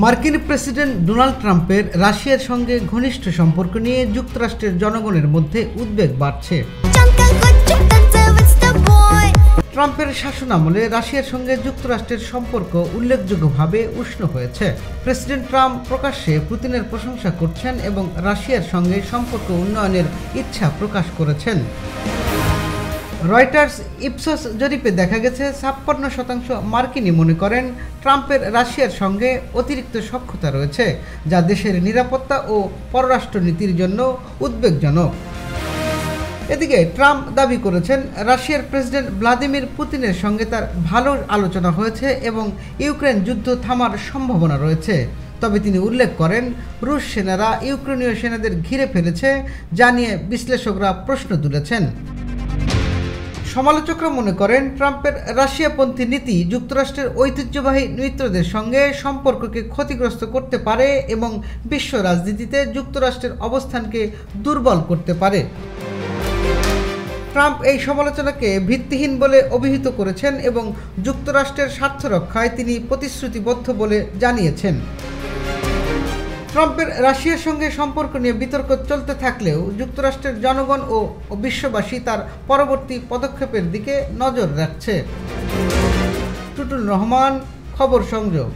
মার্কিন president Donald ট্রাম্পের রাশিয়ার সঙ্গে ঘনিষ্ঠ সম্পর্ক নিয়ে যুক্তরাষ্ট্রের জনগণের মধ্যে উদ্বেগ বাড়ছে। ট্রাম্পের শাসনামলে রাশিয়ার সঙ্গে যুক্তরাষ্ট্রের সম্পর্ক উল্লেখযোগ্যভাবে উষ্ণ হয়েছে। প্রেসিডেন্ট ট্রাম্প প্রকাশ্যে পুতিনের প্রশংসা করছেন এবং রাশিয়ার সঙ্গে সম্পর্ক উন্নয়নের ইচ্ছা প্রকাশ করেছেন। রয়টার্স ইপসস জরিপে দেখা গেছে 56% মার্কিনী মনে করেন ট্রাম্পের রাশিয়ার সঙ্গে অতিরিক্ত সখ্যতা রয়েছে, যা দেশের নিরাপত্তা ও পররাষ্ট্রনীতির জন্য উদ্বেগজনক। এদিকে ট্রাম্প দাবি করেছেন রাশিয়ার প্রেসিডেন্ট ভ্লাদিমির পুতিনের সঙ্গে তার ভালো আলোচনা হয়েছে এবং ইউক্রেন যুদ্ধ থামার সম্ভাবনা রয়েছে। তবে তিনি উল্লেখ করেন রুশ সেনারা ইউক্রেনীয় সেনাদের ঘিরে ফেলেছে, যা নিয়ে বিশ্লেষকরা প্রশ্ন তুলেছেন। সমালোচকরা মনে করেন ট্রাম্পের রাশিয়াপন্থী নীতি যুক্তরাষ্ট্রের ঐতিহ্যবাহী মিত্রদের সঙ্গে সম্পর্ককে ক্ষতিগ্রস্ত করতে পারে এবং বিশ্ব রাজনীতিতে যুক্তরাষ্ট্রের অবস্থানকে দুর্বল করতে পারে। ট্রাম্প এই সমালোচনাকে ভিত্তিহীন বলে অভিহিত করেছেন এবং যুক্তরাষ্ট্রের স্বার্থ রক্ষায় তিনি প্রতিশ্রুতিবদ্ধ বলে জানিয়েছেন। ট্রাম্পের রাশিয়ার সঙ্গে সম্পর্ক নিয়ে বিতর্ক চলতে থাকলেও যুক্তরাষ্ট্রের জনগণ ও বিশ্ববাসী তার পরবর্তী পদক্ষেপের দিকে নজর রাখছে। টুটুল রহমান, খবর সংযোগ।